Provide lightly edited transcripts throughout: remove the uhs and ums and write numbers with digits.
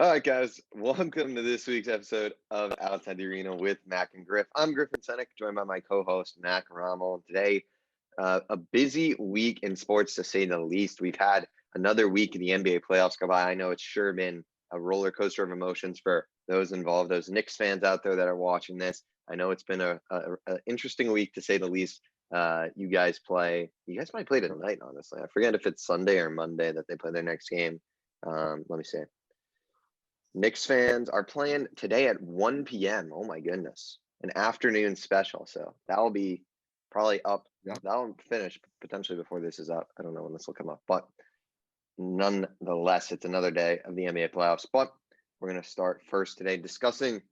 All right, guys. Welcome to this week's episode of Outside the Arena with Mac and Griff. I'm Griffin Senek, joined by my co-host Mac Rommel. Today, a busy week in sports, to say the least. We've had another week of the NBA playoffs go by. I know it's sure been a roller coaster of emotions for those involved, those Knicks fans out there that are watching this. I know it's been a interesting week, to say the least. You guys might play tonight, honestly. I forget if it's Sunday or Monday that they play their next game. Let me see. Knicks fans are playing today at 1 p.m. Oh my goodness. An afternoon special. So that'll be probably up. Yeah. That'll finish potentially before this is up. I don't know when this will come up, but nonetheless, it's another day of the NBA playoffs. But we're going to start first today discussing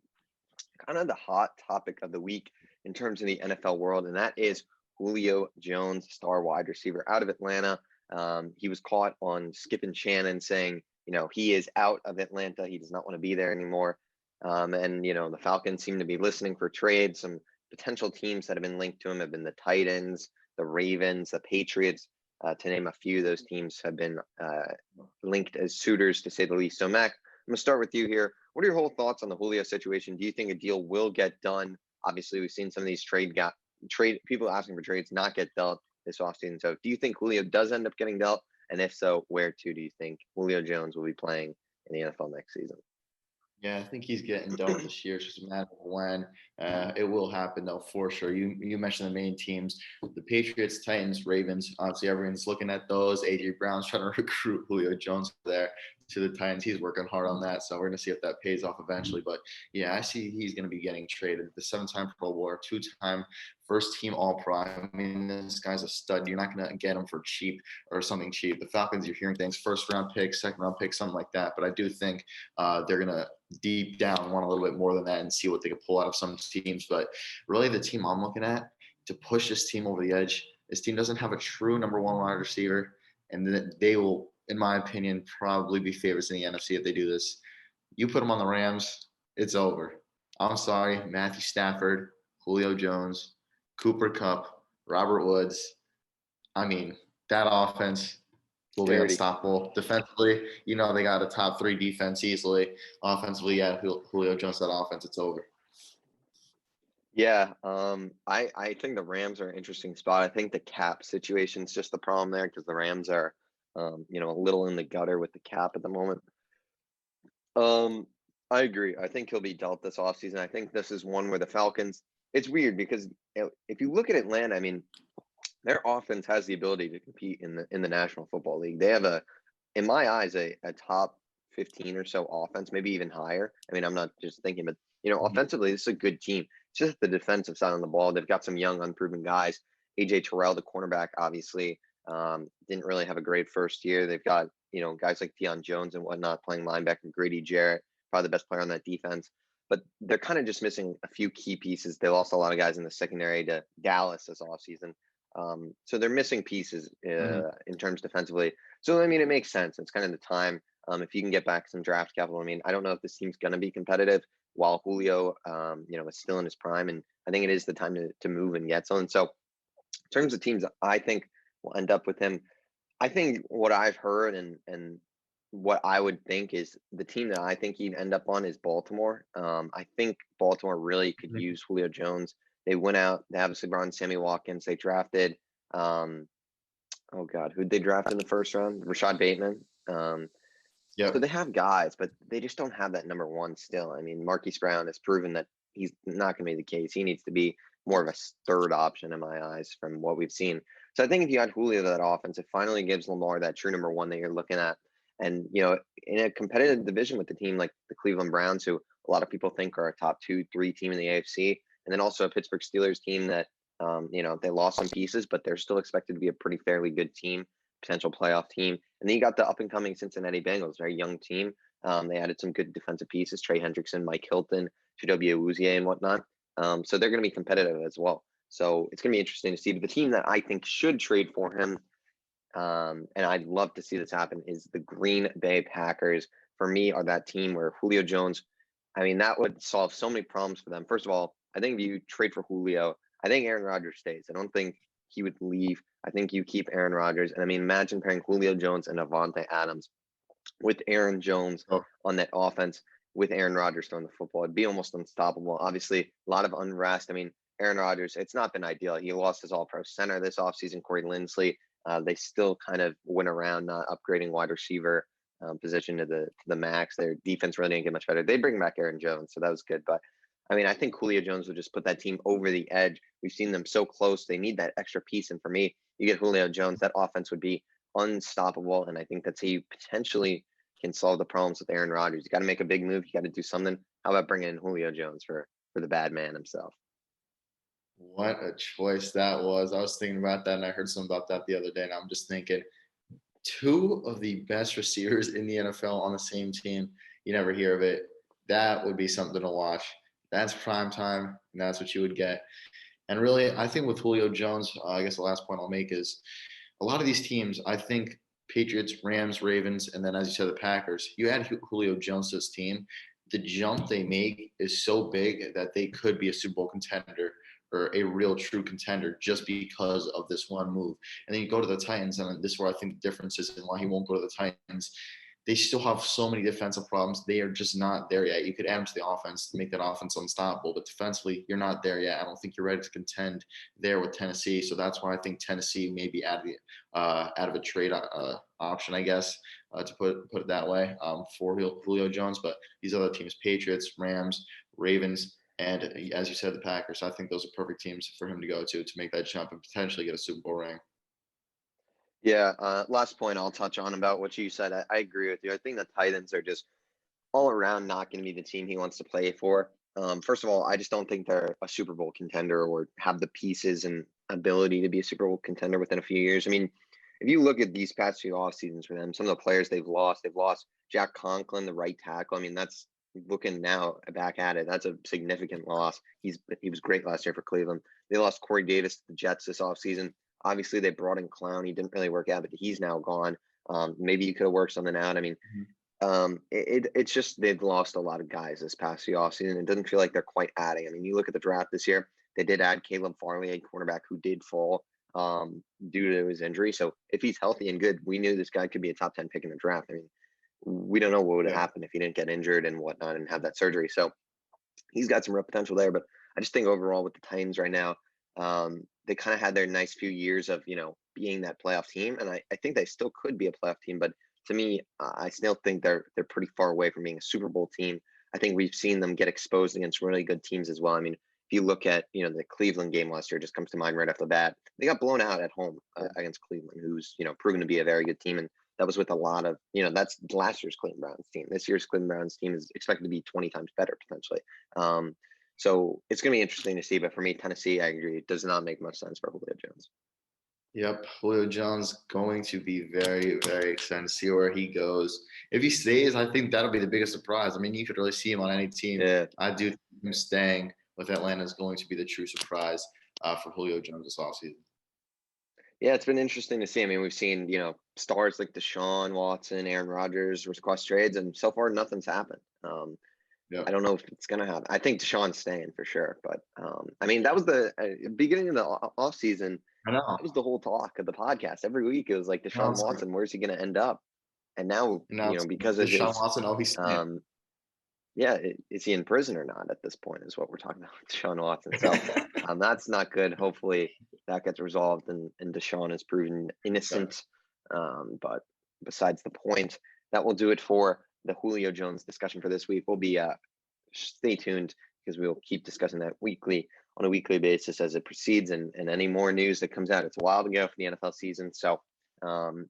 kind of the hot topic of the week in terms of the NFL world, and that is Julio Jones, star wide receiver out of Atlanta. He was caught on Skip and Shannon saying, he is out of Atlanta. He does not want to be there anymore. And the Falcons seem to be listening for trades. Some potential teams that have been linked to him have been the Titans, the Ravens, the Patriots, to name a few. Those teams have been linked as suitors, to say the least. So, Mac, I'm going to start with you here. What are your whole thoughts on the Julio situation? Do you think a deal will get done? Obviously, we've seen some of these trade people asking for trades not get dealt this offseason. So do you think Julio does end up getting dealt? And if so, where to do you think Julio Jones will be playing in the NFL next season? Yeah, I think he's getting dealt this year. It's just a matter of when. It will happen, though, for sure. You mentioned the main teams: the Patriots, Titans, Ravens. Obviously, everyone's looking at those. AJ Brown's trying to recruit Julio Jones there to the Titans. He's working hard on that, so we're going to see if that pays off eventually. But yeah, I see he's going to be getting traded. The 7-time Pro Bowler, 2-time first team All Pro. I mean, this guy's a stud. You're not going to get him for cheap or something cheap. The Falcons, you're hearing things: first round pick, second round pick, something like that. But I do think they're going to deep down want a little bit more than that and see what they can pull out of some teams. But really, the team I'm looking at to push this team over the edge, this team doesn't have a true number one wide receiver, and they will, in my opinion, probably be favorites in the NFC if they do this. You put them on the Rams, it's over. I'm sorry, Matthew Stafford, Julio Jones, Cooper Kupp, Robert Woods. I mean, that offense will be Dirty. unstoppable. Defensively, they got a top 3 defense easily. Offensively, yeah, Julio Jones, that offense, it's over. Yeah, I think the Rams are an interesting spot. I think the cap situation is just the problem there because the Rams are, a little in the gutter with the cap at the moment. Um, I agree. I think he'll be dealt this offseason. I think this is one where the Falcons. It's weird because if you look at Atlanta, I mean, their offense has the ability to compete in the National Football League. They have in my eyes, a top 15 or so offense, maybe even higher. I mean, I'm not just thinking, but offensively, this is a good team. It's just the defensive side on the ball. They've got some young, unproven guys. AJ Terrell, the cornerback, obviously didn't really have a great first year. They've got guys like Deion Jones and whatnot playing linebacker. Grady Jarrett, probably the best player on that defense. But they're kind of just missing a few key pieces. They lost a lot of guys in the secondary to Dallas this offseason. So they're missing pieces in terms defensively. So, I mean, it makes sense. It's kind of the time. If you can get back some draft capital, I mean, I don't know if this team's going to be competitive while Julio, is still in his prime. And I think it is the time to move and get someone. So, in terms of teams, I think will end up with him. I think what I've heard and what I would think is the team that I think he'd end up on is Baltimore. I think Baltimore really could use Julio Jones. They went out. They obviously brought in Sammy Watkins. They drafted. Oh God, who'd they draft in the first round? Rashad Bateman. So Yep. they have guys, but they just don't have that number one still. I mean, Marquise Brown has proven that he's not going to be the case. He needs to be more of a third option in my eyes from what we've seen. So I think if you add Julio to that offense, it finally gives Lamar that true number one that you're looking at. And, in a competitive division with the team like the Cleveland Browns, who a lot of people think are a top 2, 3 team in the AFC, and then also a Pittsburgh Steelers team that, they lost some pieces, but they're still expected to be a pretty fairly good team, potential playoff team. And then you got the up and coming Cincinnati Bengals, very young team. They added some good defensive pieces: Trey Hendrickson, Mike Hilton, Chidobe Awuzie, and whatnot. So they're going to be competitive as well. So it's going to be interesting to see. But the team that I think should trade for him, and I'd love to see this happen, is the Green Bay Packers. For me, are that team where Julio Jones, I mean, that would solve so many problems for them. First of all, I think if you trade for Julio, I think Aaron Rodgers stays. I don't think he would leave. I think you keep Aaron Rodgers. And I mean, imagine pairing Julio Jones and Avante Adams. with Aaron Jones Oh, on that offense, with Aaron Rodgers throwing the football. It'd be almost unstoppable. Obviously, a lot of unrest. I mean, Aaron Rodgers, it's not been ideal. He lost his all-pro center this offseason, Corey Linsley. They still kind of went around not upgrading wide receiver position to the max. Their defense really didn't get much better. They bring back Aaron Jones, so that was good. But I mean, I think Julio Jones would just put that team over the edge. We've seen them so close. They need that extra piece. And for me, you get Julio Jones, that offense would be unstoppable. And I think that's how you potentially can solve the problems with Aaron Rodgers. You got to make a big move. You got to do something. How about bringing in Julio Jones for the bad man himself? what a choice that was. I was thinking about that and I heard something about that the other day. And I'm just thinking, two of the best receivers in the NFL on the same team. You never hear of it. That would be something to watch. That's prime time, and that's what you would get. And really, I think with Julio Jones, I guess the last point I'll make is a lot of these teams, I think Patriots, Rams, Ravens, and then as you said, the Packers, you add Julio Jones to this team, the jump they make is so big that they could be a Super Bowl contender or a real true contender just because of this one move. And then you go to the Titans, and this is where I think the difference is and why he won't go to the Titans. They still have so many defensive problems. They are just not there yet. You could add them to the offense to make that offense unstoppable, but defensively, you're not there yet. I don't think you're ready to contend there with Tennessee. So that's why I think Tennessee may be out of a trade option, I guess, to put it that way, for Julio Jones. But these other teams, Patriots, Rams, Ravens, and as you said, the Packers. I think those are perfect teams for him to go to make that jump and potentially get a Super Bowl ring. Yeah. Last point I'll touch on about what you said. I agree with you. I think the Titans are just all around not going to be the team he wants to play for. First of all, I just don't think they're a Super Bowl contender or have the pieces and ability to be a Super Bowl contender within a few years. I mean, if you look at these past few off seasons for them, some of the players they've lost Jack Conklin, the right tackle. I mean, that's looking now back at it. That's a significant loss. He was great last year for Cleveland. They lost Corey Davis to the Jets this offseason. Obviously, they brought in Clown. He didn't really work out, but he's now gone. Maybe you could have worked something out. I mean, it's just they've lost a lot of guys this past few offseason. It doesn't feel like they're quite adding. I mean, you look at the draft this year, they did add Caleb Farley, a cornerback who did fall due to his injury. So if he's healthy and good, we knew this guy could be a top 10 pick in the draft. I mean, we don't know what would have Yeah. happened if he didn't get injured and whatnot and have that surgery. So he's got some real potential there. But I just think overall with the Titans right now, they kind of had their nice few years of, being that playoff team. And I think they still could be a playoff team. But to me, I still think they're pretty far away from being a Super Bowl team. I think we've seen them get exposed against really good teams as well. I mean, if you look at, the Cleveland game last year, just comes to mind right off the bat. They got blown out at home against Cleveland, who's, proven to be a very good team. And that was with a lot of, that's last year's Cleveland Browns team. This year's Cleveland Browns team is expected to be 20 times better potentially. So it's going to be interesting to see. But for me, Tennessee, I agree, it does not make much sense for Julio Jones. Yep, Julio Jones going to be very, very excited to see where he goes. If he stays, I think that'll be the biggest surprise. I mean, you could really see him on any team. Yeah. I do think him staying with Atlanta is going to be the true surprise for Julio Jones this offseason. Yeah, it's been interesting to see. I mean, we've seen, stars like Deshaun Watson, Aaron Rodgers request trades, and so far nothing's happened. Yep. I don't know if it's going to happen. I think Deshaun's staying for sure. But, I mean, that was the beginning of the offseason. I know. That was the whole talk of the podcast. Every week it was like Now Deshaun it's like, Watson, where's he going to end up? And now, now it's because of Deshaun his, Watson. Oh, he's staying. yeah, is he in prison or not at this point is what we're talking about with Deshaun Watson. So that's not good. Hopefully that gets resolved and Deshaun is proven innocent. But besides the point, that will do it for the Julio Jones discussion for this week. We'll be stay tuned because we will keep discussing that on a weekly basis as it proceeds and any more news that comes out. It's a while to go for the NFL season. So we'll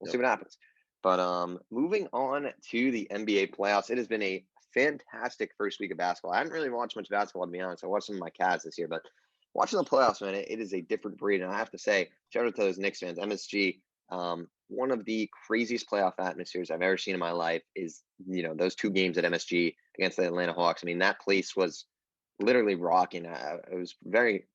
see what happens. But moving on to the NBA playoffs, it has been a fantastic first week of basketball. I haven't really watched much basketball, to be honest. I watched some of my Cavs this year, but watching the playoffs, man, it is a different breed. And I have to say, shout out to those Knicks fans. MSG, one of the craziest playoff atmospheres I've ever seen in my life is, those two games at MSG against the Atlanta Hawks. I mean, that place was literally rocking. It was very,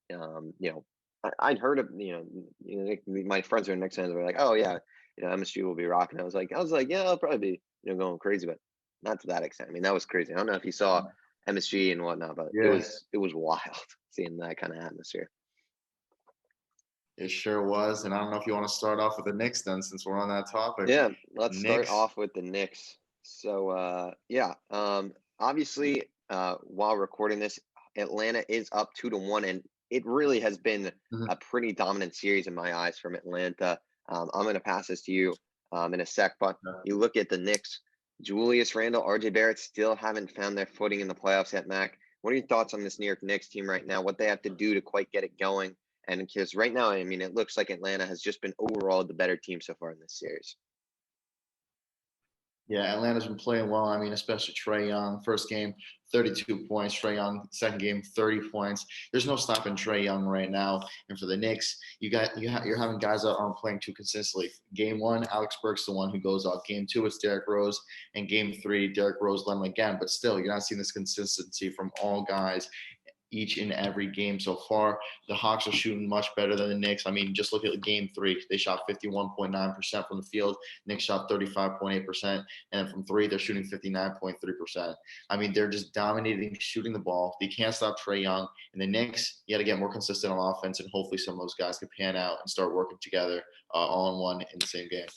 I'd heard of, my friends who are Knicks fans were like, oh yeah, MSG will be rocking. I was like, yeah, I'll probably be, going crazy, but not to that extent. I mean, that was crazy. I don't know if you saw MSG and whatnot, but Yeah. it was wild seeing that kind of atmosphere. It sure was. And I don't know if you want to start off with the Knicks then, since we're on that topic. Yeah, let's start Knicks. off with the Knicks. So, yeah, obviously, while recording this, Atlanta is up 2-1, and it really has been Mhm. a pretty dominant series in my eyes from Atlanta. I'm going to pass this to you in a sec, but you look at the Knicks, Julius Randle, RJ Barrett still haven't found their footing in the playoffs yet, Mac. What are your thoughts on this New York Knicks team right now? What they have to do to quite get it going? And because right now, I mean, it looks like Atlanta has just been overall the better team so far in this series. Yeah, Atlanta's been playing well. I mean, especially Trae Young. First game, 32 points. Trae Young, second game, 30 points. There's no stopping Trae Young right now. And for the Knicks, you're having guys that aren't playing too consistently. Game one, Alex Burks the one who goes off. Game two, it's Derrick Rose, and game three, Derrick Rose led him again. But still, you're not seeing this consistency from all guys each and every game so far. The Hawks are shooting much better than the Knicks. I mean, just look at game three. They shot 51.9% from the field. Knicks shot 35.8%. And then from three, they're shooting 59.3%. I mean, they're just dominating shooting the ball. They can't stop Trae Young. And the Knicks, you got to get more consistent on offense, and hopefully some of those guys can pan out and start working together all in one in the same game.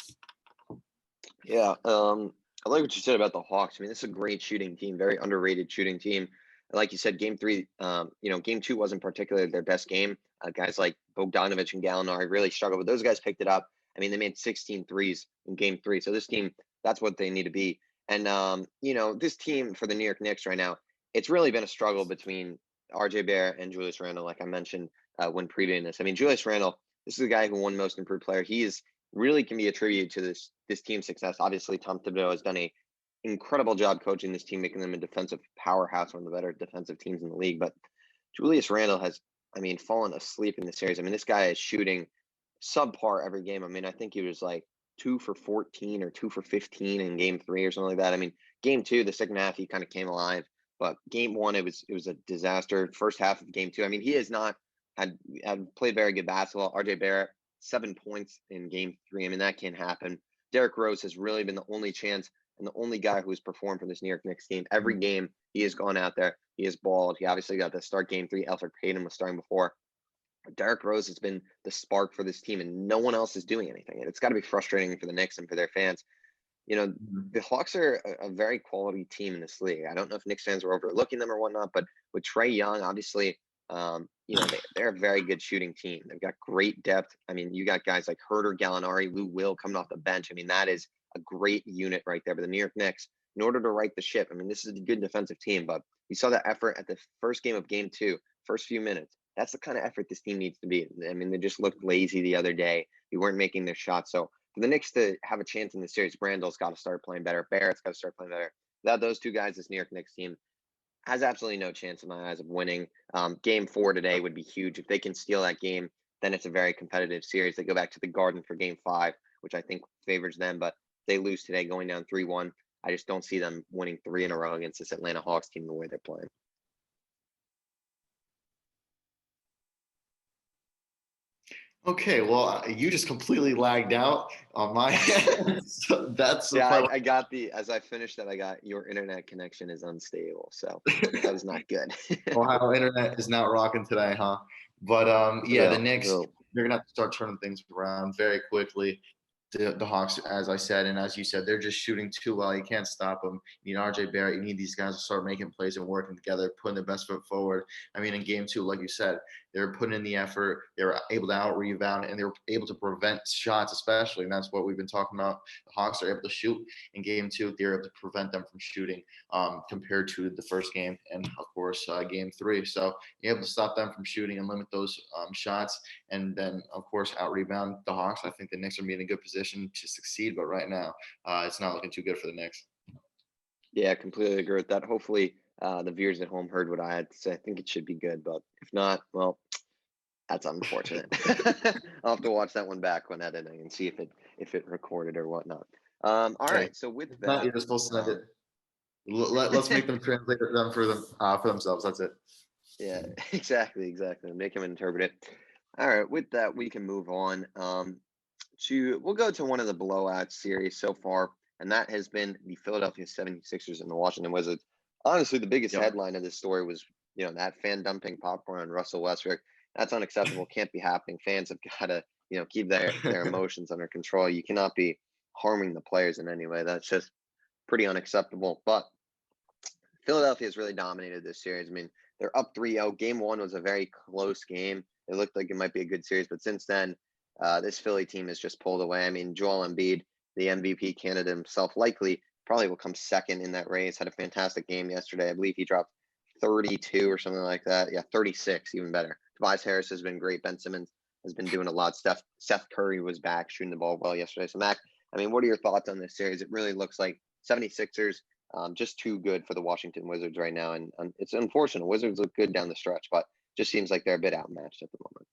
Yeah, I like what you said about the Hawks. I mean, this is a great shooting team, very underrated shooting team. Like you said, game three, game two wasn't particularly their best game. Guys like Bogdanovich and Gallinari really struggled, but those guys picked it up. I mean, they made 16 threes in game three. So this team, that's what they need to be. And, this team for the New York Knicks right now, it's really been a struggle between RJ Barrett and Julius Randle, like I mentioned when previewing this. I mean, Julius Randle, this is a guy who won most improved player. He is really can be attributed to this team's success. Obviously, Tom Thibodeau has done a incredible job coaching this team, making them a defensive powerhouse, one of the better defensive teams in the league. But Julius Randle has, I mean, fallen asleep in the series. I mean, this guy is shooting subpar every game. I mean, I think he was like 2 for 14 or 2 for 15 in game three or something like that. I mean, game two, the second half, he kind of came alive. But game one, it was a disaster. First half of game two, I mean, he has not had played very good basketball. RJ Barrett, 7 points in game three. I mean, that can't happen. Derrick Rose has really been the only chance and the only guy who has performed for this New York Knicks team. Every game he has gone out there, he has balled. He obviously got the start game three. Elfrid Payton was starting before. Derrick Rose has been the spark for this team, and no one else is doing anything. And it's got to be frustrating for the Knicks and for their fans. The Hawks are a very quality team in this league. I don't know if Knicks fans were overlooking them or whatnot, but with Trae Young, obviously, they're a very good shooting team. They've got great depth. I mean, you got guys like Herter, Gallinari, Lou Will coming off the bench. I mean, that is a great unit right there. But the New York Knicks, in order to right the ship, I mean, this is a good defensive team, but you saw that effort at the first game of game two, first few minutes. That's the kind of effort this team needs to be. I mean, they just looked lazy the other day. They weren't making their shots. So for the Knicks to have a chance in the series, Randall's got to start playing better. Barrett's got to start playing better. Without those two guys, this New York Knicks team has absolutely no chance in my eyes of winning. Game four today would be huge. If they can steal that game, then it's a very competitive series. They go back to the Garden for game five, which I think favors them. But if they lose today going down 3-1, I just don't see them winning three in a row against this Atlanta Hawks team the way they're playing. Okay, well, you just completely lagged out on my end. So that's the Yeah, part. I got as I finished that, I got your internet connection is unstable. So that was not good. Ohio internet is not rocking today, huh? But yeah, the Real, Knicks, real. they're gonna have to start turning things around very quickly. The Hawks, as I said, and as you said, they're just shooting too well. You can't stop them. You need RJ Barrett. You need these guys to start making plays and working together, putting their best foot forward. I mean, in game two, like you said, they were putting in the effort. They were able to out rebound, and they were able to prevent shots, especially. And that's what we've been talking about. The Hawks are able to shoot in game two. They're able to prevent them from shooting compared to the first game and, of course, game three. So you're able to stop them from shooting and limit those shots, and then, of course, out rebound the Hawks. I think the Knicks are in a good position to succeed, but right now it's not looking too good for the Knicks. Yeah, completely agree with that. Hopefully, the viewers at home heard what I had to say. I think it should be good, but if not, well, that's unfortunate. I'll have to watch that one back when editing and see if it recorded or whatnot. All Hey, right. So with if not, that, you're just supposed to send it. Let's make them translate them for themselves. That's it. yeah, exactly. Make them interpret it. All right. With that, we can move on. We'll go to one of the blowout series so far, and that has been the Philadelphia 76ers and the Washington Wizards. Honestly, the biggest Yep. headline of this story was, that fan dumping popcorn on Russell Westbrook. That's unacceptable. Can't be happening. Fans have got to, keep their emotions under control. You cannot be harming the players in any way. That's just pretty unacceptable. But Philadelphia has really dominated this series. I mean, they're up 3-0. Game one was a very close game. It looked like it might be a good series, but since then, this Philly team has just pulled away. I mean, Joel Embiid, the MVP candidate himself, likely probably will come second in that race. Had a fantastic game yesterday. I believe he dropped 32 or something like that. Yeah, 36, even better. Tobias Harris has been great. Ben Simmons has been doing a lot. Seth Curry was back shooting the ball well yesterday. So, Mac, I mean, what are your thoughts on this series? It really looks like 76ers just too good for the Washington Wizards right now. And it's unfortunate. Wizards look good down the stretch, but just seems like they're a bit outmatched at the moment.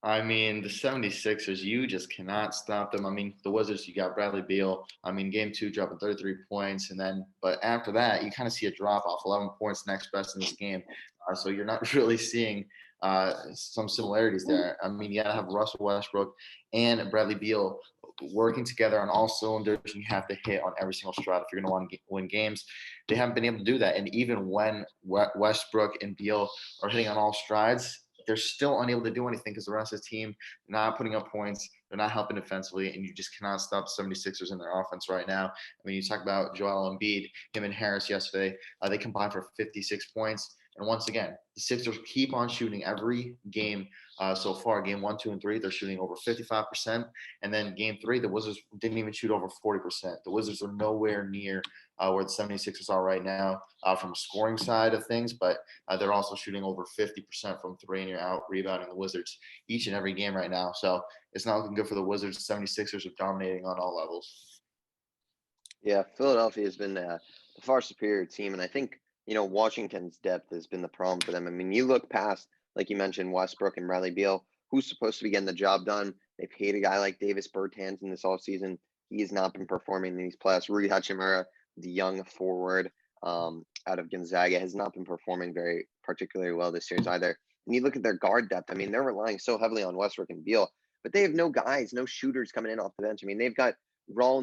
I mean, the 76ers, you just cannot stop them. I mean, the Wizards, you got Bradley Beal. I mean, game two dropping 33 points. But after that, you kind of see a drop off, 11 points next best in this game. So you're not really seeing some similarities there. I mean, you got to have Russell Westbrook and Bradley Beal working together on all cylinders. You have to hit on every single stride if you're going to want to win games. They haven't been able to do that. And even when Westbrook and Beal are hitting on all strides, they're still unable to do anything because the rest of the team not putting up points. They're not helping defensively, and you just cannot stop the 76ers in their offense right now. I mean, you talk about Joel Embiid, him and Harris yesterday. They combined for 56 points. And once again, the Sixers keep on shooting every game so far. Game 1, 2, and 3, they're shooting over 55%. And then game 3, the Wizards didn't even shoot over 40%. The Wizards are nowhere near where the 76ers are right now from a scoring side of things, but they're also shooting over 50% from three, and you're out rebounding the Wizards each and every game right now. So it's not looking good for the Wizards. 76ers are dominating on all levels. Yeah, Philadelphia has been the far superior team, and I think Washington's depth has been the problem for them. I mean, you look past, like you mentioned, Westbrook and Bradley Beal, who's supposed to be getting the job done. They paid a guy like Davis Bertans in this offseason. He has not been performing in these playoffs. Rui Hachimura, the young forward out of Gonzaga, has not been performing very particularly well this series either. And you look at their guard depth. I mean, they're relying so heavily on Westbrook and Beal, but they have no guys, no shooters coming in off the bench. I mean, they've got Raul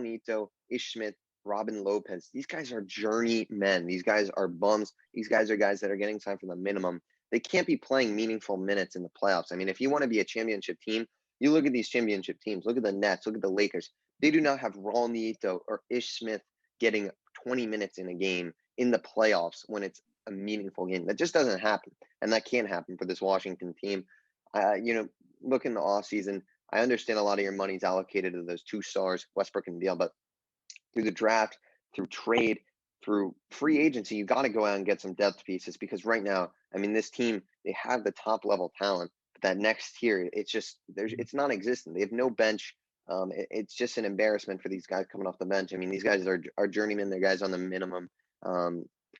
Neto, Ish Smith, Robin Lopez. These guys are journeymen. These guys are bums. These guys are guys that are getting time from the minimum. They can't be playing meaningful minutes in the playoffs. I mean, if you want to be a championship team, you look at these championship teams. Look at the Nets. Look at the Lakers. They do not have Raul Neto or Ish Smith getting 20 minutes in a game in the playoffs when it's a meaningful game. That just doesn't happen, and that can't happen for this Washington team. Look in the offseason. I understand a lot of your money's allocated to those two stars, Westbrook and Beal, but through the draft, through trade, through free agency, you got to go out and get some depth pieces because right now, I mean, this team, they have the top level talent, but that next tier, it's non-existent. They have no bench. It's just an embarrassment for these guys coming off the bench. I mean, these guys are journeymen. They're guys on the minimum.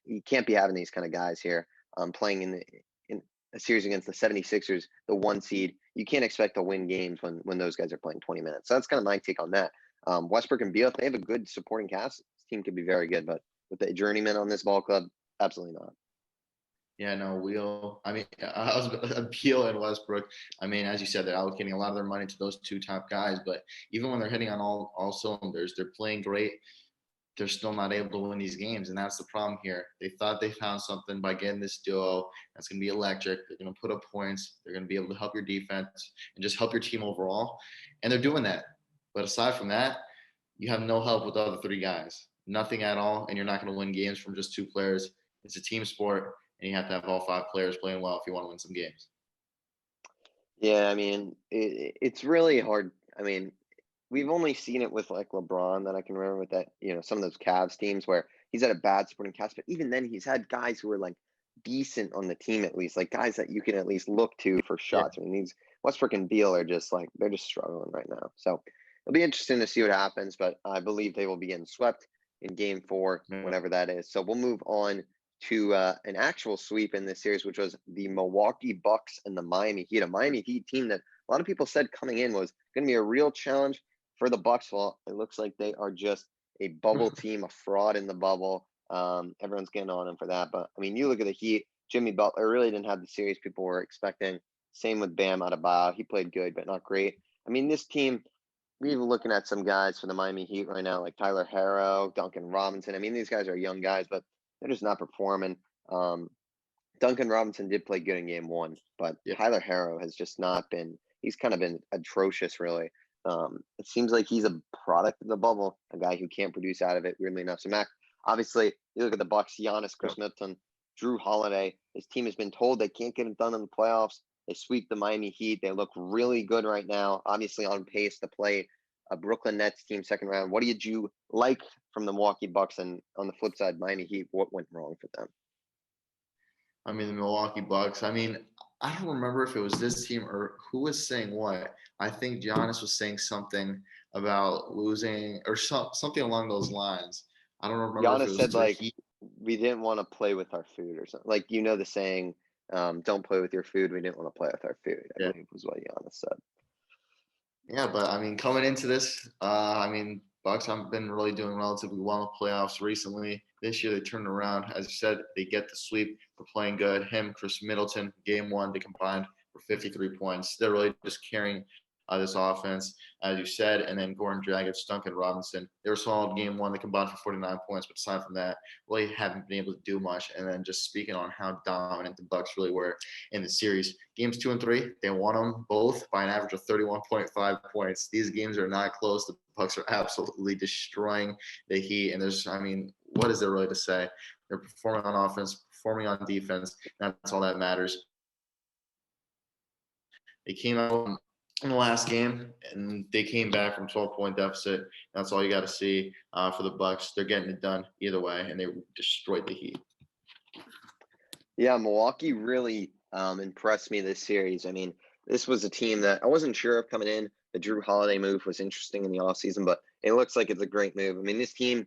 You can't be having these kind of guys here playing in a series against the 76ers, the 1 seed. You can't expect to win games when those guys are playing 20 minutes. So that's kind of my take on that. Westbrook and Beal, if they have a good supporting cast, this team could be very good. But with the journeyman on this ball club, absolutely not. Yeah, no, I was Beal and Westbrook. I mean, as you said, they're allocating a lot of their money to those two top guys. But even when they're hitting on all cylinders, they're playing great. They're still not able to win these games, and that's the problem here. They thought they found something by getting this duo that's going to be electric. They're going to put up points. They're going to be able to help your defense and just help your team overall, and they're doing that. But aside from that, you have no help with the other three guys, nothing at all, and you're not going to win games from just two players. It's a team sport, and you have to have all 5 players playing well if you want to win some games. Yeah, I mean, it's really hard. I mean, we've only seen it with like LeBron that I can remember with that, some of those Cavs teams where he's had a bad supporting cast, but even then he's had guys who are like decent on the team at least, like guys that you can at least look to for Yeah. shots. I mean, these Westbrook and Beal are just like they're just struggling right now. So it'll be interesting to see what happens, but I believe they will be getting swept in game 4, Yeah. whenever that is. So we'll move on to an actual sweep in this series, which was the Milwaukee Bucks and the Miami Heat, a Miami Heat team that a lot of people said coming in was going to be a real challenge for the Bucks. Well, it looks like they are just a bubble team, a fraud in the bubble. Everyone's getting on them for that. But I mean, you look at the Heat. Jimmy Butler really didn't have the series people were expecting. Same with Bam Adebayo. He played good, but not great. I mean, this team, we're even looking at some guys for the Miami Heat right now, like Tyler Harrow, Duncan Robinson. I mean, these guys are young guys, but they're just not performing. Duncan Robinson did play good in game one, but Yeah. Tyler Harrow has just not been. He's kind of been atrocious, really. It seems like he's a product of the bubble, a guy who can't produce out of it. Weirdly enough, so Mac, obviously, you look at the Bucks: Giannis, Chris Middleton, Drew Holiday. His team has been told they can't get it done in the playoffs. They sweep the Miami Heat. They look really good right now. Obviously, on pace to play a Brooklyn Nets team second round. What did you like from the Milwaukee Bucks? And on the flip side, Miami Heat, what went wrong for them? I mean, the Milwaukee Bucks. I mean, I don't remember if it was this team or who was saying what. I think Giannis was saying something about losing or something along those lines. I don't remember if it Giannis was said, to the like, Heat. we didn't want to play with our food or something. Like, the saying, don't play with your food. We didn't want to play with our food, I Yeah. believe was what Giannis said. Yeah, but I mean, coming into this, I mean, Bucks have been really doing relatively well in the playoffs recently. This year they turned around. As you said, they get the sweep. They're playing good. Him, Chris Middleton, game one, they combined for 53 points. They're really just carrying this offense, as you said. And then Gordon Dragic, Duncan Robinson, they were solid game one. They combined for 49 points. But aside from that, really haven't been able to do much. And then just speaking on how dominant the Bucks really were in the series. Games 2 and 3, they won them both by an average of 31.5 points. These games are not close. The Bucks are absolutely destroying the Heat. And I mean, what is there really to say? They're performing on offense, performing on defense. That's all that matters. They came out in the last game and they came back from 12-point deficit. That's all you got to see for the Bucks. They're getting it done either way, and they destroyed the Heat. Yeah, Milwaukee really impressed me this series. I mean, this was a team that I wasn't sure of coming in. The Drew Holiday move was interesting in the offseason, but it looks like it's a great move. I mean, this team,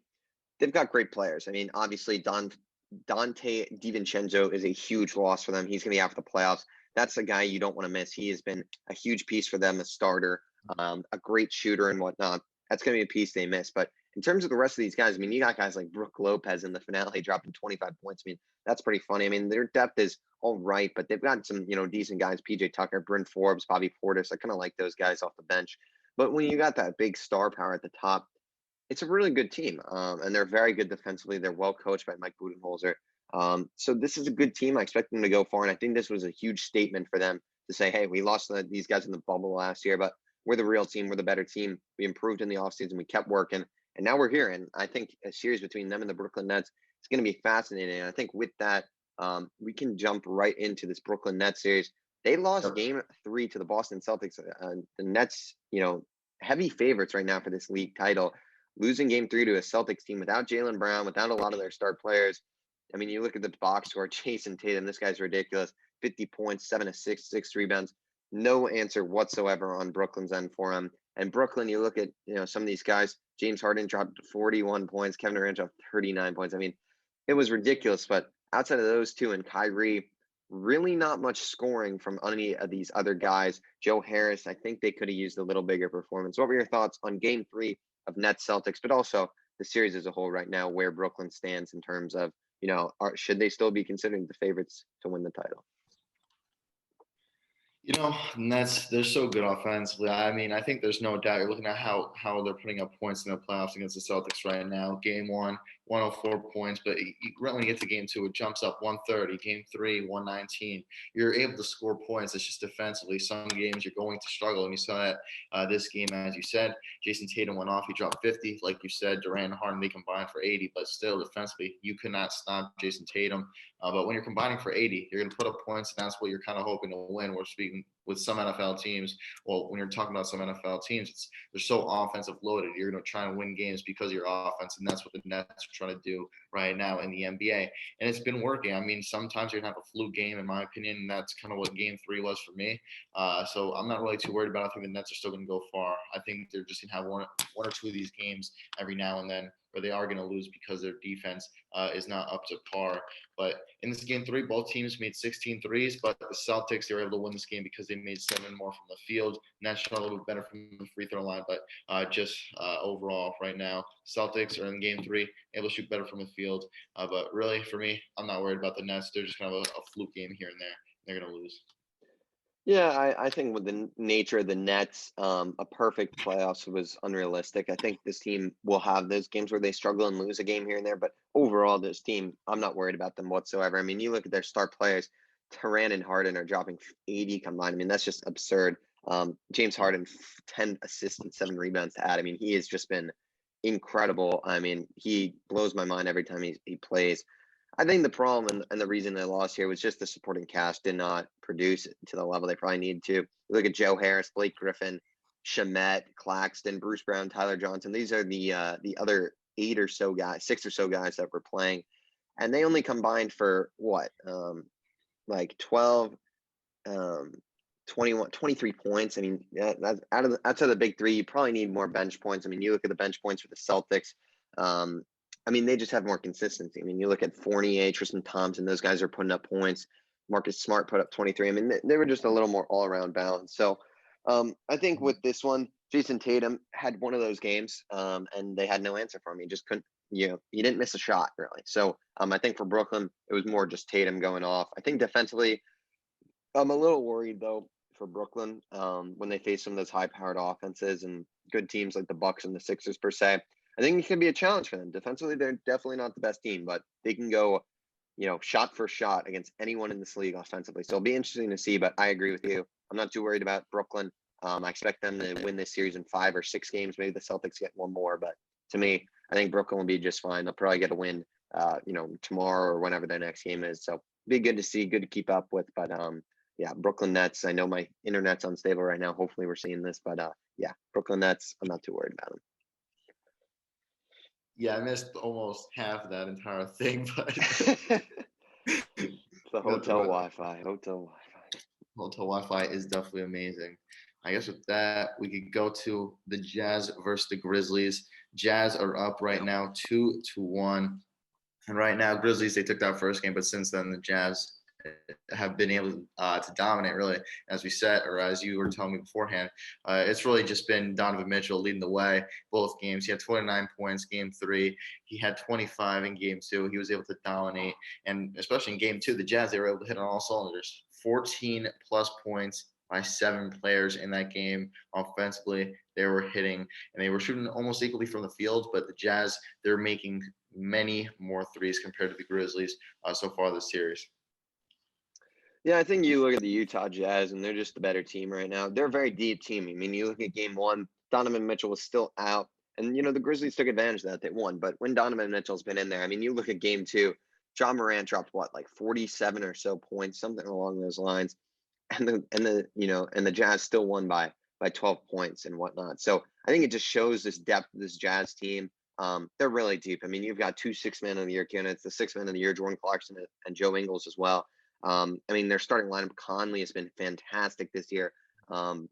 they've got great players. I mean, obviously, Dante DiVincenzo is a huge loss for them. He's going to be out for the playoffs. That's a guy you don't want to miss. He has been a huge piece for them, a starter, a great shooter and whatnot. That's going to be a piece they miss. But in terms of the rest of these guys, I mean, you got guys like Brook Lopez in the finale dropping 25 points. I mean, that's pretty funny. I mean, their depth is all right, but they've got some, decent guys. PJ Tucker, Bryn Forbes, Bobby Portis. I kind of like those guys off the bench. But when you got that big star power at the top, it's a really good team, and they're very good defensively. They're well coached by Mike Budenholzer. So this is a good team. I expect them to go far, and I think this was a huge statement for them to say, hey, we lost these guys in the bubble last year, but we're the real team. We're the better team. We improved in the offseason. We kept working, and now we're here. And I think a series between them and the Brooklyn Nets is going to be fascinating. And I think with that, we can jump right into this Brooklyn Nets series. They lost game 3 to the Boston Celtics. The Nets, heavy favorites right now for this league title. Losing game 3 to a Celtics team without Jaylen Brown, without a lot of their star players. I mean, you look at the box score, Jason Tatum, this guy's ridiculous. 50 points, 7 assists, 6 rebounds. No answer whatsoever on Brooklyn's end for him. And Brooklyn, you look at, some of these guys. James Harden dropped 41 points. Kevin Durant dropped 39 points. I mean, it was ridiculous. But outside of those two and Kyrie, really not much scoring from any of these other guys. Joe Harris, I think they could have used a little bigger performance. What were your thoughts on game 3 of Nets Celtics, but also the series as a whole right now, where Brooklyn stands in terms of, should they still be considering the favorites to win the title? Nets, they're so good offensively. I mean, I think there's no doubt. You're looking at how they're putting up points in the playoffs against the Celtics right now. Game 1, 104 points, but right when you get to game 2, it jumps up 130. Game 3, 119. You're able to score points. It's just defensively. Some games you're going to struggle, and you saw that this game, as you said. Jason Tatum went off. He dropped 50. Like you said, Durant and Harden, they combined for 80, but still defensively, you could not stop Jason Tatum. But when you're combining for 80, you're going to put up points, and that's what you're kind of hoping to win. We're speaking with some NFL teams. Well, when you're talking about some NFL teams, they're so offensive loaded. You're going to try and win games because of your offense, and that's what the Nets are trying to do right now in the NBA. And it's been working. I mean, sometimes you're going to have a fluke game, in my opinion, and that's kind of what game 3 was for me. So I'm not really too worried about it. I think the Nets are still going to go far. I think they're just going to have one or two of these games every now and then where they are going to lose because their defense is not up to par. But in this game 3, both teams made 16 threes, but the Celtics, they were able to win this game because they made 7 more from the field. Nets shot a little bit better from the free throw line, but just overall right now, Celtics are in game 3, able to shoot better from the field. But really, for me, I'm not worried about the Nets. They're just kind of a fluke game here and there. They're going to lose. Yeah, I think with the nature of the Nets, a perfect playoffs was unrealistic. I think this team will have those games where they struggle and lose a game here and there, but overall, this team, I'm not worried about them whatsoever. I mean, you look at their star players, Turan and Harden are dropping 80 combined. I mean, that's just absurd. James Harden, 10 assists and 7 rebounds to add. I mean, he has just been incredible. I mean, he blows my mind every time he plays. I think the problem and the reason they lost here was just the supporting cast did not produce to the level they probably needed to. You look at Joe Harris, Blake Griffin, Shamet, Claxton, Bruce Brown, Tyler Johnson. These are the other 6 or so guys that were playing, and they only combined for what, like 12, um, 21, 23 points. I mean, that's outside of the big three, you probably need more bench points. I mean, you look at the bench points for the Celtics. Um, I mean, they just have more consistency. I mean, you look at Fournier, Tristan Thompson; those guys are putting up points. Marcus Smart put up 23. I mean, they were just a little more all-around balanced. So, I think with this one, Jason Tatum had one of those games, and they had no answer for him. He just couldn't. He didn't miss a shot really. So, I think for Brooklyn, it was more just Tatum going off. I think defensively, I'm a little worried though for Brooklyn when they face some of those high-powered offenses and good teams like the Bucks and the Sixers per se. I think it can be a challenge for them. Defensively, they're definitely not the best team, but they can go, shot for shot against anyone in this league offensively. So it'll be interesting to see. But I agree with you. I'm not too worried about Brooklyn. I expect them to win this series in 5 or 6 games. Maybe the Celtics get one more, but to me, I think Brooklyn will be just fine. They'll probably get a win, tomorrow or whenever their next game is. So be good to see, good to keep up with. But yeah, Brooklyn Nets. I know my internet's unstable right now. Hopefully, we're seeing this, but yeah, Brooklyn Nets. I'm not too worried about Yeah, I missed almost half of that entire thing, but them. It's the got the hotel Wi-Fi. Hotel Wi-Fi. hotel Wi-Fi is definitely amazing. I guess with that, we could go to the Jazz versus the Grizzlies. Jazz are up right Yeah. now, 2-1. And right now, Grizzlies, they took that first game, but since then, the Jazz have been able to dominate, really, as we said, or as you were telling me beforehand. It's really just been Donovan Mitchell leading the way both games. He had 29 points game three. He had 25 in game two. He was able to dominate. And especially in game two, the Jazz, they were able to hit on all cylinders. 14 plus points by 7 players in that game offensively. They were hitting and they were shooting almost equally from the field, but the Jazz, they're making many more threes compared to the Grizzlies so far this series. Yeah, I think you look at the Utah Jazz, and they're just the better team right now. They're a very deep team. I mean, you look at game one, Donovan Mitchell was still out, and the Grizzlies took advantage of that. They won, but when Donovan Mitchell's been in there, I mean, you look at game two, John Morant dropped what, like 47 or so points, something along those lines, and the Jazz still won by 12 points and whatnot. So I think it just shows this depth of this Jazz team. They're really deep. I mean, you've got 2 6 Man of the year candidates, the 6 Man of the year, Jordan Clarkson and Joe Ingles as well. I mean, their starting lineup, Conley has been fantastic this year.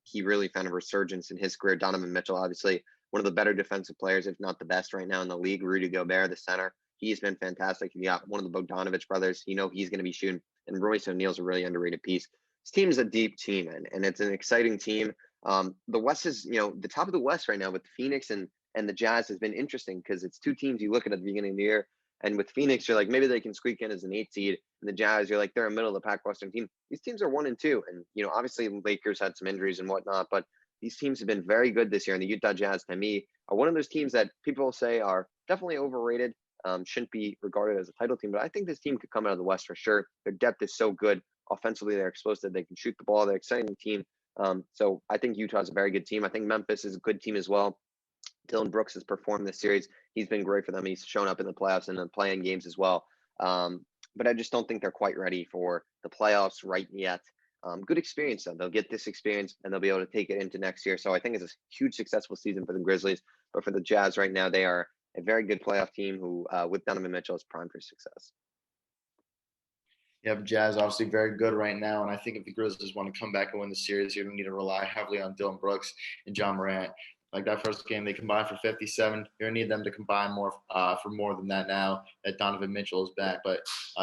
He really found a resurgence in his career. Donovan Mitchell, obviously, one of the better defensive players, if not the best right now in the league. Rudy Gobert, the center, he's been fantastic. You got one of the Bogdanovich brothers. He's going to be shooting. And Royce O'Neal's a really underrated piece. This team is a deep team, and it's an exciting team. The West is, the top of the West right now with Phoenix and the Jazz has been interesting because it's two teams you look at the beginning of the year. And with Phoenix, you're like, maybe they can squeak in as an 8 seed. And the Jazz, you're like, they're a middle of the pack Western team. These teams are 1 and 2. And, obviously Lakers had some injuries and whatnot, but these teams have been very good this year. And the Utah Jazz, to me, are one of those teams that people say are definitely overrated, shouldn't be regarded as a title team. But I think this team could come out of the West for sure. Their depth is so good. Offensively, they're explosive. They can shoot the ball. They're an exciting team. So I think Utah's a very good team. I think Memphis is a good team as well. Dylan Brooks has performed this series. He's been great for them. He's shown up in the playoffs and the play-in games as well. But I just don't think they're quite ready for the playoffs right yet. Good experience, though. They'll get this experience, and they'll be able to take it into next year. So I think it's a huge, successful season for the Grizzlies. But for the Jazz right now, they are a very good playoff team who, with Donovan Mitchell, is primed for success. Yeah, Jazz obviously very good right now, and I think if the Grizzlies want to come back and win the series, you're going to need to rely heavily on Dylan Brooks and John Morant. Like that first game, they combined for 57. You're going to need them to combine more for more than that now that Donovan Mitchell is back. But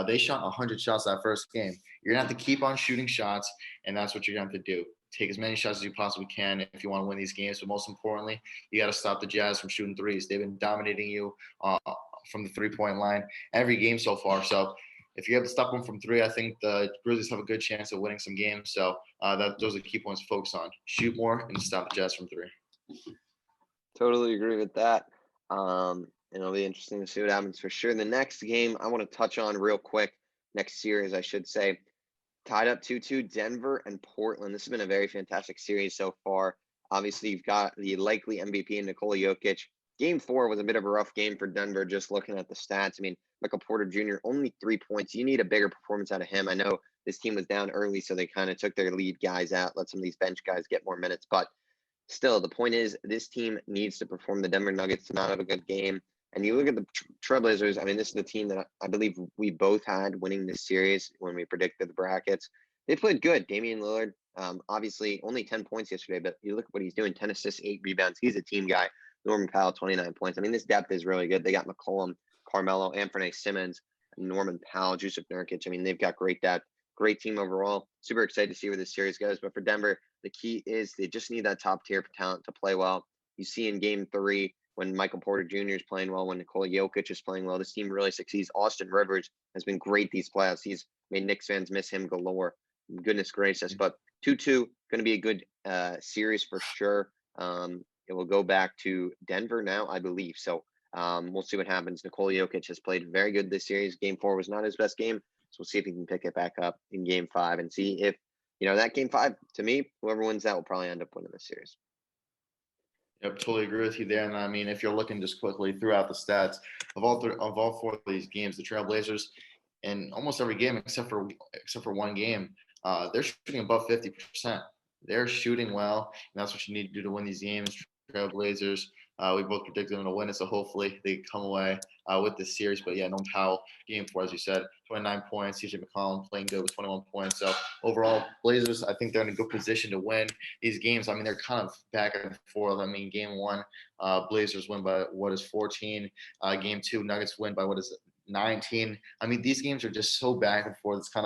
they shot 100 shots that first game. You're going to have to keep on shooting shots, and that's what you're going to have to do. Take as many shots as you possibly can if you want to win these games. But most importantly, you got to stop the Jazz from shooting threes. They've been dominating you from the 3-point line every game so far. So if you have to stop them from three, I think the Grizzlies have a good chance of winning some games. So those are the key points to focus on. Shoot more and stop the Jazz from three. Totally agree with that. And it'll be interesting to see what happens for sure. The next game I want to touch on real quick, next series, I should say, tied up 2-2, Denver and Portland. This has been a very fantastic series so far. Obviously, you've got the likely MVP in Nikola Jokic. Game 4 was a bit of a rough game for Denver, just looking at the stats. I mean, Michael Porter Jr., only 3 points. You need a bigger performance out of him. I know this team was down early, so they kind of took their lead guys out, let some of these bench guys get more minutes. But still, the point is, this team needs to perform. The Denver Nuggets did not have a good game. And you look at the Trailblazers, I mean, this is the team that I believe we both had winning this series when we predicted the brackets. They played good. Damian Lillard, obviously only 10 points yesterday, but you look at what he's doing, 10 assists, 8 rebounds. He's a team guy. Norman Powell, 29 points. I mean, this depth is really good. They got McCollum, Carmelo, Anthony Simmons, Norman Powell, Jusuf Nurkic. I mean, they've got great depth. Great team overall. Super excited to see where this series goes. But for Denver, the key is they just need that top tier talent to play well. You see in game 3 when Michael Porter Jr. is playing well, when Nikola Jokic is playing well, this team really succeeds. Austin Rivers has been great these playoffs. He's made Knicks fans miss him galore. Goodness gracious. But 2-2, going to be a good series for sure. It will go back to Denver now, I believe. So we'll see what happens. Nikola Jokic has played very good this series. Game 4 was not his best game. So we'll see if he can pick it back up in game 5 and see if, that game 5, to me, whoever wins that will probably end up winning the series. Yep, totally agree with you there. And I mean, if you're looking just quickly throughout the stats of all 4 of these games, the Trailblazers in almost every game except for one game, they're shooting above 50%. They're shooting well, and that's what you need to do to win these games. Trailblazers, we both predicted them to win it, so hopefully they come away with this series. But yeah, Norman Powell, game 4, as you said, 29 points. CJ McCollum playing good with 21 points. So overall, Blazers, I think they're in a good position to win these games. I mean, they're kind of back and forth. I mean, game 1, Blazers win by 14. Game 2, Nuggets win by 19. I mean, these games are just so back and forth. It's kind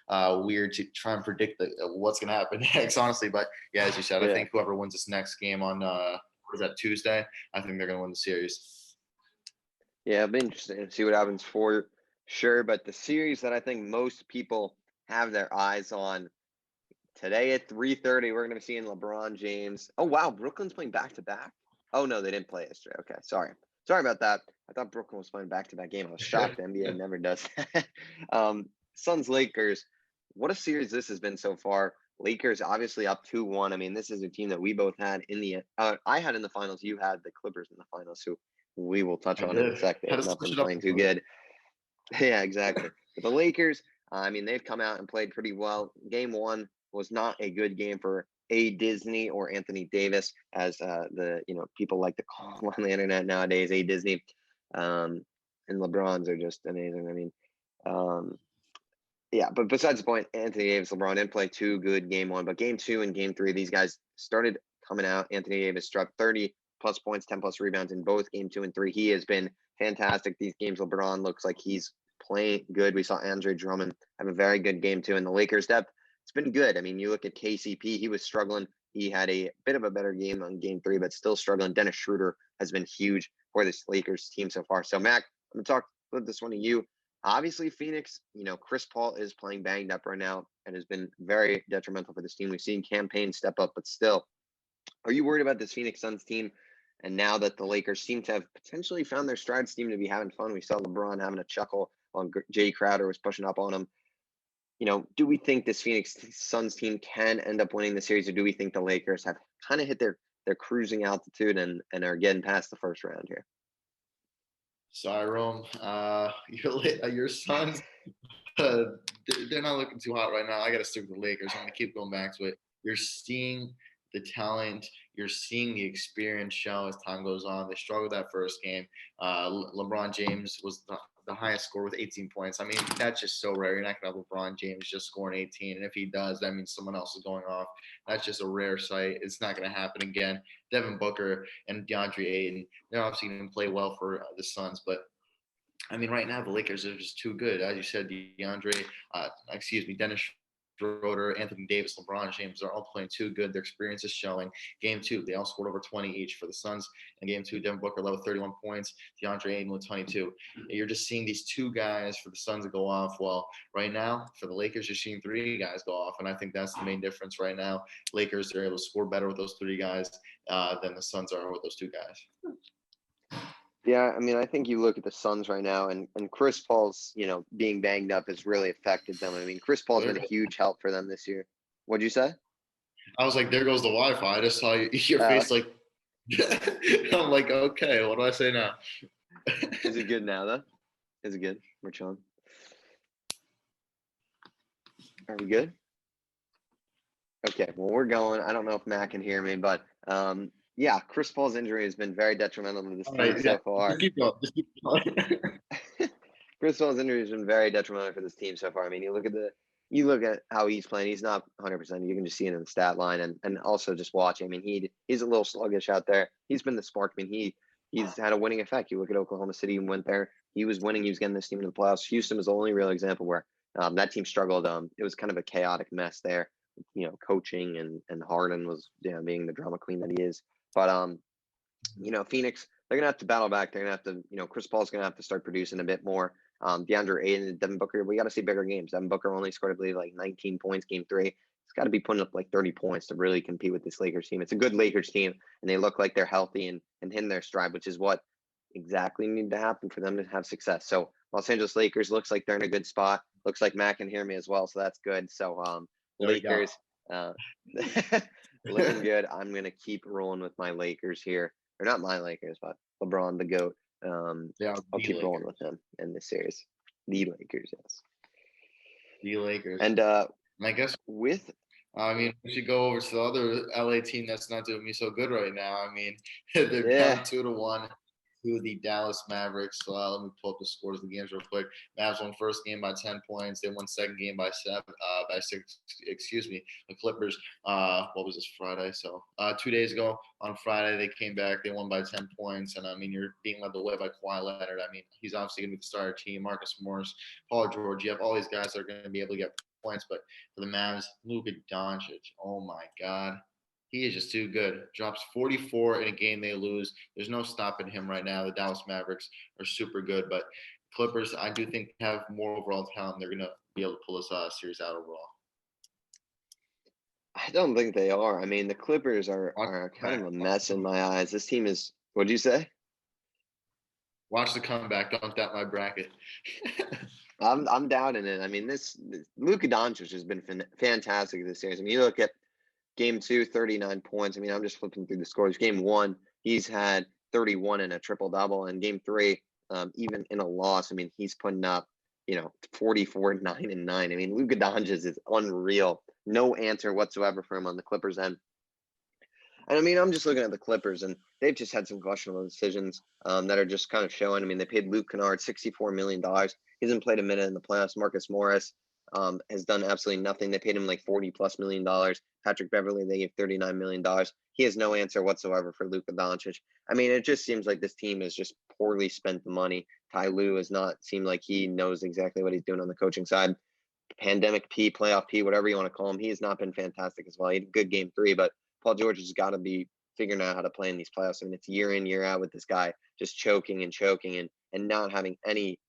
of weird to try and predict what's going to happen next, honestly. But yeah, as you said, I think whoever wins this next game on what is that, Tuesday, I think they're going to win the series. Yeah, it'll be interesting to see what happens for sure. But the series that I think most people have their eyes on today at 3:30, we're going to be seeing LeBron James. Oh, wow. Brooklyn's playing back-to-back? Oh, no, they didn't play yesterday. Okay, sorry. Sorry about that. I thought Brooklyn was playing back-to-back game. I was shocked. The NBA never does that. Suns Lakers. What a series this has been so far. Lakers obviously up 2-1. I mean, this is a team that we both had in the I had in the finals. You had the Clippers in the finals, who we will touch on in a sec. They have not been playing too good. Yeah, exactly. But the Lakers, I mean, they've come out and played pretty well. Game 1 was not a good game for A. Disney or Anthony Davis, as the people like to call on the internet nowadays. A. Disney, and LeBron's are just amazing. I mean, yeah. But besides the point, Anthony Davis, LeBron didn't play too good game 1, but game 2 and game 3, these guys started coming out. Anthony Davis struck 30 plus points, 10 plus rebounds in both game 2 and 3. He has been fantastic these games. LeBron looks like he's playing good. We saw Andre Drummond have a very good game 2, and the Lakers depth, it's been good. I mean, you look at KCP, he was struggling. He had a bit of a better game on game 3, but still struggling. Dennis Schroeder has been huge for this Lakers team so far. So, Mac, I'm going to put this one to you. Obviously, Phoenix, Chris Paul is playing banged up right now and has been very detrimental for this team. We've seen campaign step up, but still, are you worried about this Phoenix Suns team? And now that the Lakers seem to have potentially found their stride, seem to be having fun. We saw LeBron having a chuckle while Jay Crowder was pushing up on him. Do we think this Phoenix Suns team can end up winning the series, or do we think the Lakers have kind of hit their cruising altitude and are getting past the first round here? Sorry, Rome. Your Suns, they're not looking too hot right now. I got to stick with the Lakers. I'm going to keep going back to it. You're seeing the talent. You're seeing the experience show as time goes on. They struggled that first game. LeBron James was the highest score with 18 points. I mean, that's just so rare. You're not going to have LeBron James just scoring 18. And if he does, that means someone else is going off. That's just a rare sight. It's not going to happen again. Devin Booker and DeAndre Ayton, they're obviously going to play well for the Suns, but I mean, right now the Lakers are just too good. As you said, Dennis Schroeder, Anthony Davis, LeBron James are all playing too good. Their experience is showing. Game 2, they all scored over 20 each for the Suns. In Game 2, Devin Booker led with 31 points, DeAndre Ayton with 22. You're just seeing these two guys for the Suns go off. Well, right now, for the Lakers, you're seeing three guys go off, and I think that's the main difference right now. Lakers are able to score better with those three guys than the Suns are with those two guys. Yeah, I mean, I think you look at the Suns right now, and Chris Paul's, being banged up has really affected them. I mean, Chris Paul's been a huge help for them this year. What'd you say? I was like, there goes the Wi-Fi. I just saw your face like, I'm like, okay, what do I say now? Is it good now, though? Is it good? We're chilling. Are we good? Okay, well, we're going. I don't know if Matt can hear me, but yeah, Chris Paul's injury has been very detrimental to this team so far. Just keep going. Chris Paul's injury has been very detrimental for this team so far. I mean, you look at how he's playing. He's not 100%. You can just see it in the stat line, and also just watching. I mean, he's a little sluggish out there. He's been the spark. I mean, he's had a winning effect. You look at Oklahoma City. He went there. He was winning. He was getting this team in the playoffs. Houston was the only real example where that team struggled. It was kind of a chaotic mess there. Coaching and Harden was being the drama queen that he is. But Phoenix, they're gonna have to battle back. They're gonna have to, Chris Paul's gonna have to start producing a bit more. DeAndre Ayton and Devin Booker, we got to see bigger games. Devin Booker only scored, I believe, like 19 points game 3. He's got to be putting up like 30 points to really compete with this Lakers team. It's a good Lakers team, and they look like they're healthy and hitting their stride, which is what exactly need to happen for them to have success. So Los Angeles Lakers looks like they're in a good spot. Looks like Matt can hear me as well, so that's good. So Lakers, looking good. I'm gonna keep rolling with my Lakers here, or not my Lakers, but LeBron, the GOAT. I'll keep rolling with him in this series. The Lakers, yes. The Lakers. And I guess we should go over to the other LA team that's not doing me so good right now. I mean, they're down 2-1 to the Dallas Mavericks. So let me pull up the scores of the games real quick. Mavs won first game by 10 points. They won second game by 6. Excuse me. The Clippers. What was this, Friday? So 2 days ago on Friday they came back. They won by 10 points. And I mean, you're being led the way by Kawhi Leonard. I mean, he's obviously going to be the starter team. Marcus Morris, Paul George. You have all these guys that are going to be able to get points. But for the Mavs, Luka Doncic. Oh my God. He is just too good. Drops 44 in a game they lose. There's no stopping him right now. The Dallas Mavericks are super good, but Clippers, I do think, have more overall talent. They're going to be able to pull this series out overall. I don't think they are. I mean, the Clippers are kind of a mess in my eyes. This team is. What'd you say? Watch the comeback. Don't doubt my bracket. I'm doubting it. I mean, this Luka Doncic has been fantastic this series. I mean, you look at Game 2, 39 points. I mean, I'm just flipping through the scores. Game 1, he's had 31 and a triple-double. And Game 3, even in a loss, I mean, he's putting up, 44, 9, and 9. I mean, Luka Doncic is unreal. No answer whatsoever for him on the Clippers end. And I mean, I'm just looking at the Clippers, and they've just had some questionable decisions that are just kind of showing. I mean, they paid Luke Kennard $64 million. He hasn't played a minute in the playoffs. Marcus Morris has done absolutely nothing. They paid him like $40+ million. Patrick Beverly, they gave $39 million. He has no answer whatsoever for Luka Doncic. I mean, it just seems like this team has just poorly spent the money. Ty Lue has not seemed like he knows exactly what he's doing on the coaching side. Pandemic P, playoff P, whatever you want to call him, he has not been fantastic as well. He had a good Game 3, but Paul George has got to be figuring out how to play in these playoffs. I mean, it's year in, year out with this guy just choking and not having any,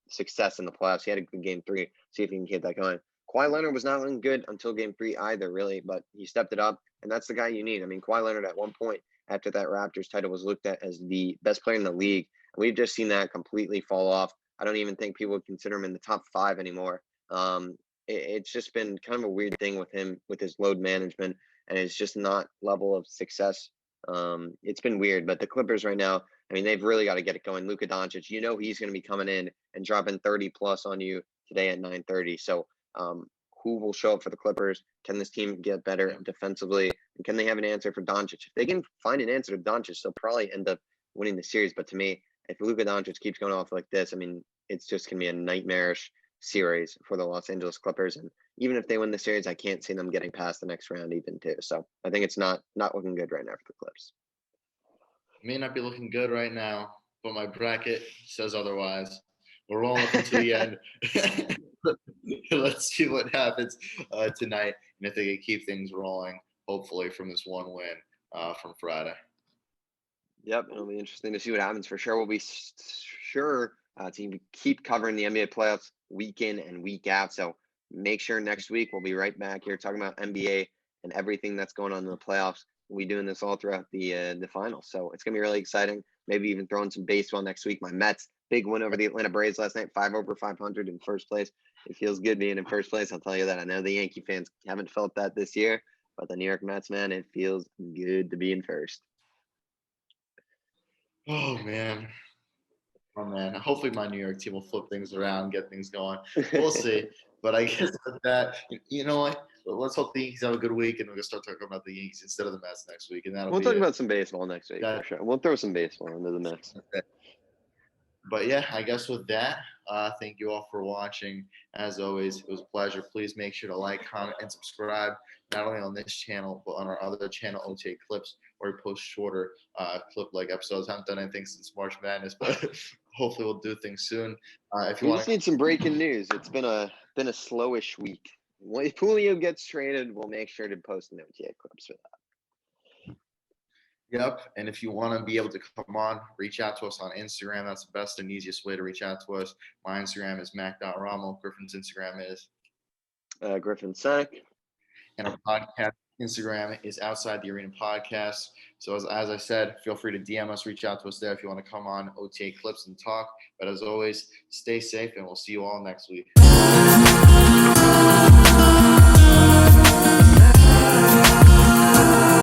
success in the playoffs. He had a good Game 3. See if he can keep that going. Kawhi Leonard was not looking good until Game 3 either, really, but he stepped it up, and that's the guy you need. I mean, Kawhi Leonard at one point after that Raptors title was looked at as the best player in the league. And we've just seen that completely fall off. I don't even think people would consider him in the top 5 anymore. It's just been kind of a weird thing with him, with his load management, and it's just not level of success. It's been weird, but the Clippers right now, I mean, they've really got to get it going. Luka Doncic, he's going to be coming in and dropping 30+ on you today at 9:30. So who will show up for the Clippers? Can this team get better defensively? And can they have an answer for Doncic? If they can find an answer to Doncic, they'll probably end up winning the series. But to me, if Luka Doncic keeps going off like this, I mean, it's just going to be a nightmarish series for the Los Angeles Clippers. And even if they win the series, I can't see them getting past the next round even too. So I think it's not looking good right now for the Clips. It may not be looking good right now, but my bracket says otherwise. We're rolling up to the end. let's see what happens tonight, and if they can keep things rolling, hopefully from this one win from Friday. Yep, it'll be interesting to see what happens for sure. We'll be sure to keep covering the NBA playoffs week in and week out. So make sure next week we'll be right back here talking about NBA and everything that's going on in the playoffs. We'll be doing this all throughout the finals. So it's gonna be really exciting. Maybe even throwing some baseball next week. My Mets, big win over the Atlanta Braves last night, 5/500 in first place. It feels good being in first place. I'll tell you that. I know the Yankee fans haven't felt that this year, but the New York Mets, man, it feels good to be in first. Oh man. Oh man, hopefully my New York team will flip things around, get things going. We'll see. But I guess with that, you know what? Let's hope the Yankees have a good week, and we're gonna start talking about the Yankees instead of the Mets next week, and that'll We'll be talk it. about some baseball next week for sure. We'll throw some baseball into the mix. But yeah, I guess with that, thank you all for watching. As always, it was a pleasure. Please make sure to like, comment, and subscribe, not only on this channel, but on our other channel, OTA Clips, where we post shorter clip-like episodes. I haven't done anything since March Madness, but hopefully we'll do things soon. If you We want just need some breaking news. It's been a slowish week. If Julio gets traded, we'll make sure to post an OTA Clips for that. Yep. And if you want to be able to come on, reach out to us on Instagram. That's the best and easiest way to reach out to us. My Instagram is mac.ramo. Griffin's Instagram is Griffin Sack. And our podcast Instagram is Outside the Arena Podcast. So as I said, feel free to DM us, reach out to us there if you want to come on OTA Clips and talk. But as always, stay safe, and we'll see you all next week.